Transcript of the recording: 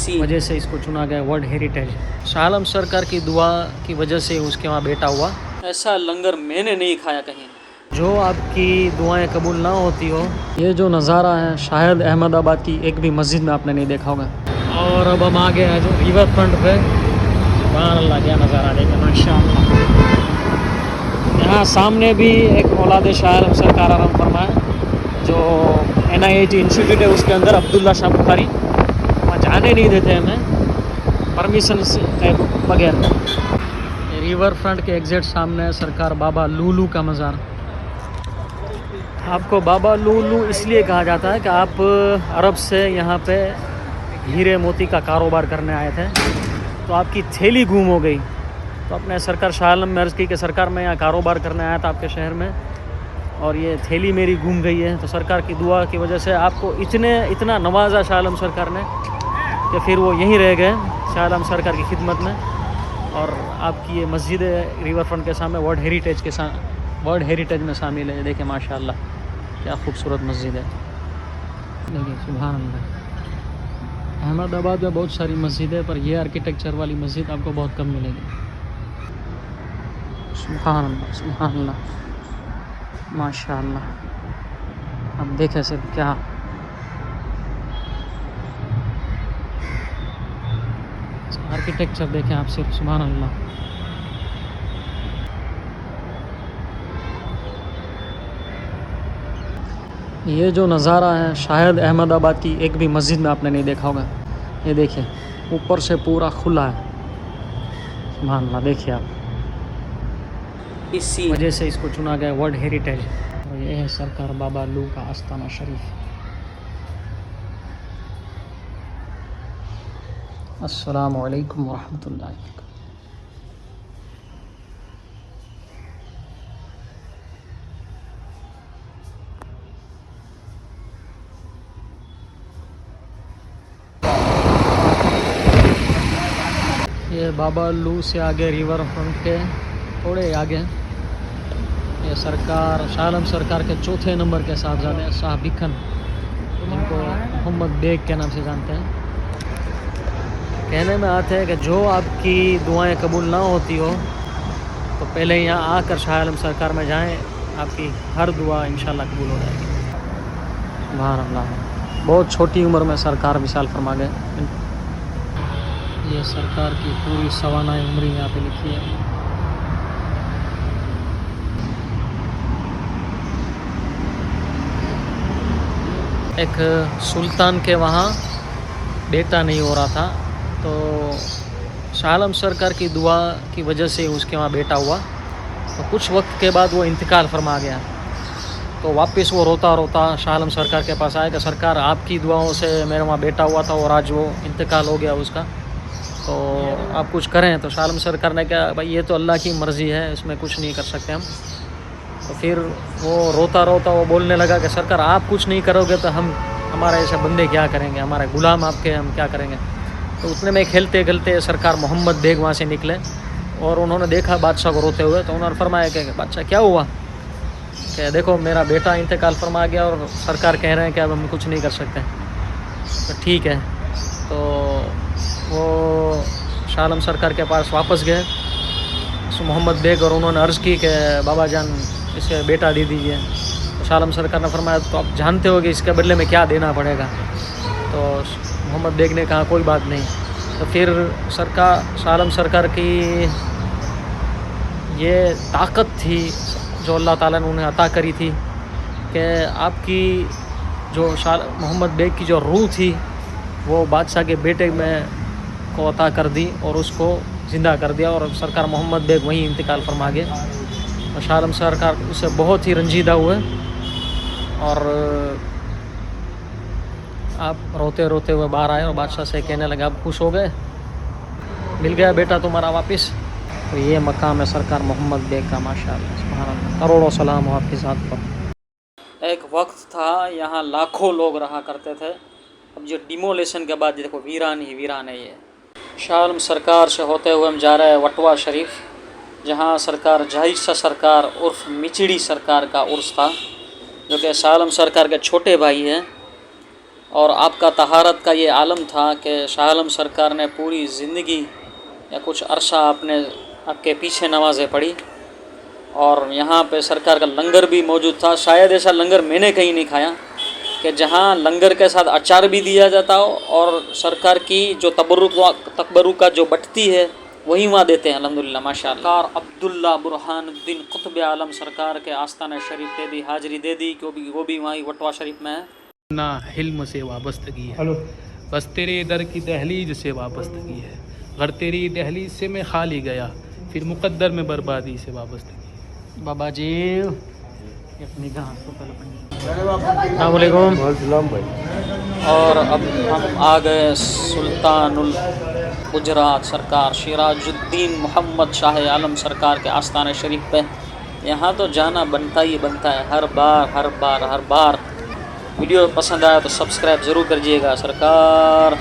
इसी वजह से इसको चुना गया वर्ल्ड हेरिटेज। शाह आलम सरकार की दुआ की वजह से उसके वहाँ बेटा हुआ। ऐसा लंगर मैंने नहीं खाया कहीं। जो आपकी दुआएं कबूल ना होती हो, ये जो नज़ारा है शायद अहमदाबाद की एक भी मस्जिद में आपने नहीं देखा होगा। और अब हम आ गए हैं जो रिवर फ्रंट पे। सुभान अल्लाह, क्या नज़ारा देखें माशाअल्लाह। यहाँ सामने भी एक औलाद शाह आलम सरकार आराम फरमाए जो NIIT इंस्टीट्यूट है, उसके अंदर अब्दुल्ला शाह बुखारी, वहाँ जाने नहीं देते हमें परमिशन के बगैर। रिवर फ्रंट के एग्जैक्ट सामने है सरकार बाबा लूलू का मज़ार। आपको बाबा लूलू इसलिए कहा जाता है कि आप अरब से यहाँ पे हीरे मोती का कारोबार करने आए थे, तो आपकी थैली गुम हो गई, तो अपने सरकार शाह आलम में अर्ज़ की कि सरकार मैं यहाँ कारोबार करने आया था आपके शहर में और ये थैली मेरी गुम गई है। तो सरकार की दुआ की वजह से आपको इतना नवाजा शाह आलम सरकार ने कि फिर वो यहीं रह गए शाह आलम सरकार की खिदमत में। और आपकी ये मस्जिद रिवर फ्रंट के सामने वर्ल्ड हेरिटेज में शामिल है। देखिए माशाअल्लाह, क्या खूबसूरत मस्जिद है। देखिए सुभान अल्लाह। अहमदाबाद में बहुत सारी मस्जिद है, पर यह आर्किटेक्चर वाली मस्जिद आपको बहुत कम मिलेगी। सुभान अल्लाह, सुभान अल्लाह, माशाअल्लाह। अब देखें सिर्फ क्या आर्किटेक्चर देखें आप सिर्फ, सुभान अल्लाह। ये जो नज़ारा है शायद अहमदाबाद की एक भी मस्जिद में आपने नहीं देखा होगा। ये देखिए ऊपर से पूरा खुला है, सुभान अल्लाह। देखिए आप, इसी वजह से इसको चुना गया वर्ल्ड हेरिटेज। और ये है सरकार बाबा लू का आस्थाना शरीफ। अस्सलामु अलैकुम वरहमतुल्लाहि वबरकातुहू। ये बाबा लू से आगे रिवर फ्रंट के थोड़े आगे ये सरकार शाह आलम सरकार के चौथे नंबर के साहबजादे शाह भिखन, जिनको मोहम्मद बेग के नाम से जानते हैं। कहने में आते हैं कि जो आपकी दुआएं कबूल ना होती हो तो पहले यहाँ आकर शाह आलम सरकार में जाएं, आपकी हर दुआ इंशाल्लाह कबूल हो जाएगी। सुभान अल्लाह। बहुत छोटी उम्र में सरकार विशाल फरमा गए। ये सरकार की पूरी सवानाई उम्र यहाँ पे लिखी है। एक सुल्तान के वहाँ बेटा नहीं हो रहा था, तो शाह आलम सरकार की दुआ की वजह से उसके वहाँ बेटा हुआ। तो कुछ वक्त के बाद वो इंतकाल फरमा गया, तो वापस वो रोता रोता शाह आलम सरकार के पास आया कि सरकार आपकी दुआओं से मेरे वहाँ बेटा हुआ था और आज वो इंतकाल हो गया उसका, तो आप कुछ करें। तो शाह आलम सरकार ने कहा भाई ये तो अल्लाह की मर्ज़ी है, इसमें कुछ नहीं कर सकते हम। तो फिर वो रोता रोता वो बोलने लगा कि सरकार आप कुछ नहीं करोगे तो हमारे ऐसे बंदे क्या करेंगे, हमारे गुलाम आपके हम क्या करेंगे। तो उतने में खेलते खेलते सरकार मोहम्मद बेग वहाँ से निकले और उन्होंने देखा बादशाह को रोते हुए। तो उन्होंने फरमाया कि बादशाह क्या हुआ, कि देखो मेरा बेटा इंतकाल फरमा गया और सरकार कह रहे हैं कि अब हम कुछ नहीं कर सकते। तो ठीक है, तो वो शाह आलम सरकार के पास वापस गए मोहम्मद बेग और उन्होंने अर्ज़ की कि बाबा जान इसे बेटा दे दीजिए। तो शाह आलम सरकार ने फरमाया तो आप जानते हो कि इसके बदले में क्या देना पड़ेगा। तो मोहम्मद बेग ने कहा कोई बात नहीं। तो फिर शाह आलम सरकार की ये ताकत थी जो अल्लाह ताला ने उन्हें अता करी थी कि आपकी जो मोहम्मद बेग की जो रूह थी वो बादशाह के बेटे में को अता कर दी और उसको ज़िंदा कर दिया और सरकार मोहम्मद बेग वहीं इंतकाल फरमा गए। और शाह आलम सरकार उससे बहुत ही रंजीदा हुए और आप रोते रोते हुए बाहर आए और बादशाह से कहने लगे आप खुश हो गए, मिल गया बेटा तुम्हारा वापस। तो ये मकाम है सरकार मोहम्मद बेग का, माशाअल्लाह सुभान अल्लाह, करोड़ों सलाम हो आपकी ज़ात पर। एक वक्त था यहाँ लाखों लोग रहा करते थे, अब जो डिमोलेशन के बाद देखो वीरान ही वीरान है। ये शाह आलम सरकार से होते हुए हम जा रहे हैं वटवा शरीफ, जहाँ सरकार जहीर सरकार उर्फ मिचड़ी सरकार का उर्स था, जो कि शाह आलम सरकार के छोटे भाई हैं। और आपका तहारत का ये आलम था कि शाह आलम सरकार ने पूरी ज़िंदगी या कुछ अरसा आपके पीछे नमाज़ें पढ़ी और यहाँ पे सरकार का लंगर भी मौजूद था। शायद ऐसा लंगर मैंने कहीं नहीं खाया कि जहाँ लंगर के साथ अचार भी दिया जाता हो और सरकार की जो तबरुक जो बटती है वही वहाँ देते हैं। अल्हम्दुलिल्लाह माशाअल्लाह। अब्दुल्ला बुरहानुद्दीन कुतुब आलम सरकार के आस्थाना शरीफ दे दी, हाजिरी दे दी, क्योंकि वो भी वहीं वटवा शरीफ में है ना। हिल्म से वाबस्तगी है, बस तेरे दर की दहलीज से वाबस्तगी है। अगर तेरी दहलीज से मैं खाली गया फिर मुकद्दर में बर्बादी से वाबस्तगी। बाबा जी अपनी अस्सलामुअलैकुम भाई। और अब हम आ गए सुल्तानुल गुजरात सरकार सिराजुद्दीन मोहम्मद शाह आलम सरकार के आस्थान शरीफ पे। यहाँ तो जाना बनता ही बनता है हर बार। वीडियो पसंद आया तो सब्सक्राइब ज़रूर करिएगा। सरकार